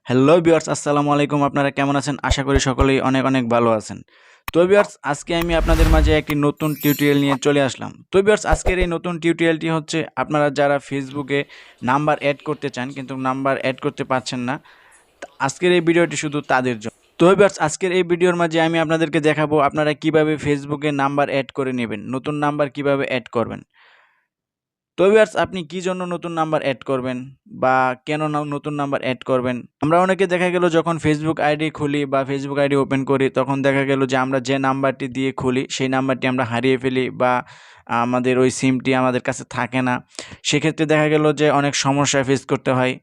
Hello viewers, আসসালামু আলাইকুম। আপনারা কেমন আছেন? আশা করি সকলেই অনেক অনেক ভালো আছেন। তো ভিউয়ার্স, আজকে আমি আপনাদের মাঝে একটি নতুন টিউটোরিয়াল নিয়ে চলে আসলাম। তো ভিউয়ার্স, আজকের এই নতুন টিউটোরিয়ালটি হচ্ছে আপনারা যারা ফেসবুকে নাম্বার অ্যাড করতে চান কিন্তু নাম্বার অ্যাড করতে পারছেন না, আজকের এই ভিডিওটি শুধু তাদের জন্য। তো ভিউয়ার্স, আজকের এই ভিডিওর মাঝে আমি আপনাদেরকে দেখাবো আপনারা কিভাবে ফেসবুকে নাম্বার অ্যাড করে নেবেন, নতুন নাম্বার কিভাবে অ্যাড করবেন। তো ভিউয়ার্স, আপনি কি জন্য নতুন নাম্বার অ্যাড করবেন বা কেন নতুন নাম্বার অ্যাড করবেন? আমরা অনেকে দেখা গেল যখন ফেসবুক আইডি খুলি বা ফেসবুক আইডি ওপেন করি তখন দেখা গেল যে আমরা যে নাম্বারটি দিয়ে খুলি সেই নাম্বারটি আমরা হারিয়ে ফেলি বা আমাদের ওই সিমটি আমাদের কাছে থাকে না। সেক্ষেত্রে দেখা গেল যে অনেক সমস্যা ফেস করতে হয়।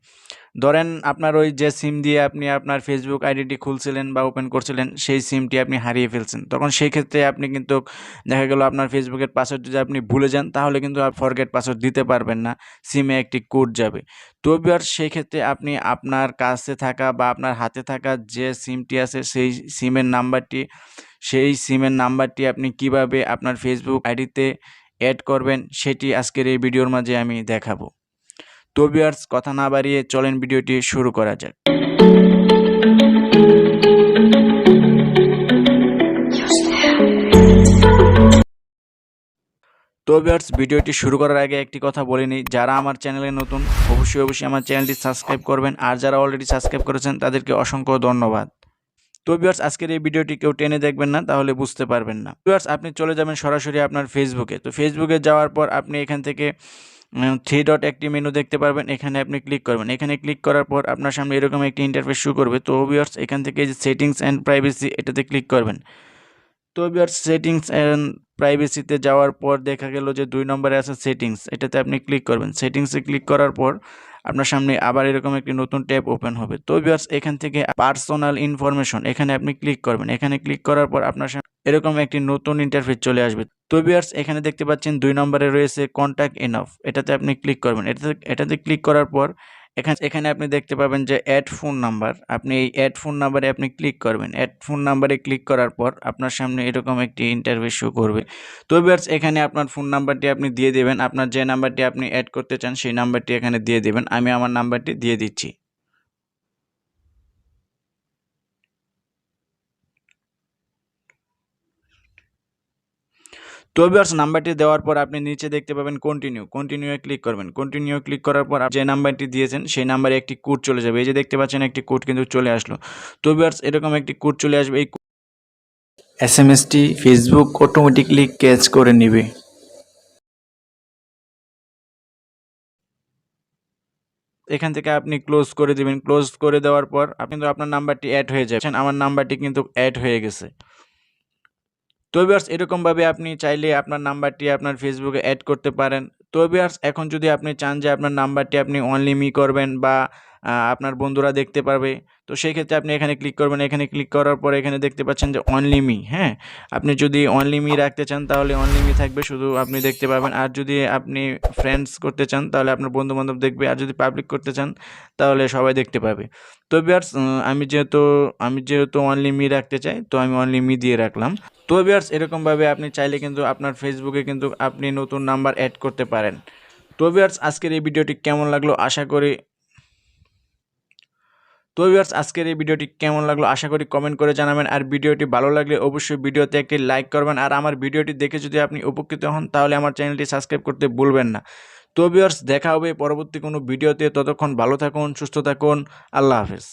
ধরেন আপনার ওই যে সিম দিয়ে আপনি আপনার ফেসবুক আইডিটি খুলছিলেন বা ওপেন করছিলেন সেই সিমটি আপনি হারিয়ে ফেলছেন। তখন সেই ক্ষেত্রে আপনি কিন্তু দেখা গেল আপনার ফেসবুকের পাসওয়ার্ড যদি আপনি ভুলে যান তাহলে কিন্তু আর ফরগেট পাসওয়ার্ড দিতে পারবেন না। সিমে একটি কোড যাবে। তো ভিউয়ার্স, সেই ক্ষেত্রে আপনি আপনার কাছে থাকা বা আপনার হাতে থাকা যে সিমটি আছে সেই সিমের নাম্বারটি আপনি কিভাবে আপনার ফেসবুক আইডিতে অ্যাড করবেন সেটি আজকের এই ভিডিওর মাঝে আমি দেখাবো। তো ভিউয়ার্স, কথা না বাড়িয়ে চলেন ভিডিওটি শুরু করা যাক। তো ভিউয়ার্স, ভিডিওটি শুরু করার আগে একটি কথা বলে নিই, যারা আমার চ্যানেলে নতুন অবশ্যই আমার চ্যানেলটি সাবস্ক্রাইব করবেন, আর যারা অলরেডি সাবস্ক্রাইব করেছেন তাদেরকে অসংখ্য ধন্যবাদ। তো ভিউয়ার্স, আজকের এই ভিডিওটি কেউ টেনে দেখবেন না, তাহলে বুঝতে পারবেন না। ভিউয়ার্স, আপনি চলে যাবেন সরাসরি আপনার ফেসবুকে। তো ফেসবুকে যাওয়ার পর আপনি এখান থেকে 3 ডট একটি মেনু দেখতে পারবেন, এখানে আপনি ক্লিক করবেন। এখানে ক্লিক করার পর আপনার সামনে এরকম একটি ইন্টারফেস শো করবে। তো ভিউয়ার্স, এখান থেকে যে সেটিংস অ্যান্ড প্রাইভেসি এটাতে ক্লিক করবেন। তো ভিউয়ার্স, সেটিংস অ্যান্ড প্রাইভেসিতে যাওয়ার পর দেখা গেল যে 2 নম্বরে আছে সেটিংস, এটাতে আপনি ক্লিক করবেন। সেটিংসে ক্লিক করার পর আপনার সামনে আবার এরকম একটি নতুন ট্যাব ওপেন হবে। তো ভিউয়ার্স, এখান থেকে পার্সোনাল ইনফরমেশন এখানে আপনি ক্লিক করবেন। এখানে ক্লিক করার পর আপনার সামনে এরকম একটি নতুন ইন্টারফেস চলে আসবে। তো ভিউয়ার্স, এখানে দেখতে পাচ্ছেন 2 নম্বরে রয়েছে কন্ট্যাক্ট এনাফ, এটাতে আপনি ক্লিক করবেন। এটাতে ক্লিক করার পর এখানে আপনি দেখতে পাবেন যে অ্যাড ফোন নাম্বার, আপনি এই অ্যাড ফোন নাম্বারে আপনি ক্লিক করবেন। অ্যাড ফোন নাম্বারে ক্লিক করার পর আপনার সামনে এরকম একটি ইন্টারফেস শো করবে। তো ভিউয়ার্স, এখানে আপনার ফোন নাম্বারটি আপনি দিয়ে দেবেন। আপনার যে নাম্বারটি আপনি অ্যাড করতে চান সেই নাম্বারটি এখানে দিয়ে দেবেন। আমি আমার নাম্বারটি দিয়ে দিচ্ছি। তো ভিউয়ার্স, নাম্বারটি দেওয়ার পর আপনি নিচে দেখতে পাবেন কন্টিনিউয়ে ক্লিক করবেন। কন্টিনিউ ক্লিক করার পর যে নাম্বারটি দিয়েছেন সেই নাম্বারে একটি কোড চলে যাবে। এই যে দেখতে পাচ্ছেন একটি কোড কিন্তু চলে আসলো। তো ভিউয়ার্স, এরকম একটি কোড চলে আসবে। এই এসএমএসটি ফেসবুক অটোমেটিকলি ক্যাচ করে নেবে। এখান থেকে আপনি ক্লোজ করে দিবেন। ক্লোজ করে দেওয়ার পর কিন্তু আপনার নাম্বারটি অ্যাড হয়ে যাবে। আমার নাম্বারটি কিন্তু অ্যাড হয়ে গেছে। তো ভিউয়ার্স, এরকমভাবে আপনি চাইলে আপনার নাম্বারটি আপনার ফেসবুকে অ্যাড করতে পারেন। তো ভিউয়ার্স, এখন যদি আপনি চান যে আপনার নাম্বারটি আপনি অনলি মি করবেন বা আপনার বন্ধুরা দেখতে পারবে, তো সেই ক্ষেত্রে আপনি এখানে ক্লিক করবেন। এখানে ক্লিক করার পরে এখানে দেখতে পাচ্ছেন যে অনলি মি, হ্যাঁ? আপনি যদি অনলি মি রাখতে চান তাহলে অনলি মি থাকবে, শুধু আপনি দেখতে পাবেন। আর যদি আপনি ফ্রেন্ডস করতে চান তাহলে আপনার বন্ধু-বান্ধব দেখবে। আর যদি পাবলিক করতে চান তাহলে সবাই দেখতে পাবে। তো ভিউয়ার্স, আমি যেহেতু অনলি মি রাখতে চাই তো আমি অনলি মি দিয়ে রাখলাম। তো ভিউয়ার্স, এরকমভাবে আপনি চাইলে কিন্তু আপনার ফেসবুকে কিন্তু আপনি নতুন নাম্বার অ্যাড করতে পারেন। তো ভিউয়ার্স, আজকের এই ভিডিওটি কেমন লাগলো আশা করি কমেন্ট করে জানাবেন। আর ভিডিওটি ভালো লাগলে অবশ্যই ভিডিওতে একটি লাইক করবেন। আর আমার ভিডিওটি দেখে যদি আপনি উপকৃত হন তাহলে আমার চ্যানেলটি সাবস্ক্রাইব করতে ভুলবেন না। তো ভিউয়ার্স, দেখা হবে পরবর্তী কোনো ভিডিওতে। ততক্ষণ ভালো থাকুন, সুস্থ থাকুন। আল্লাহ হাফেজ।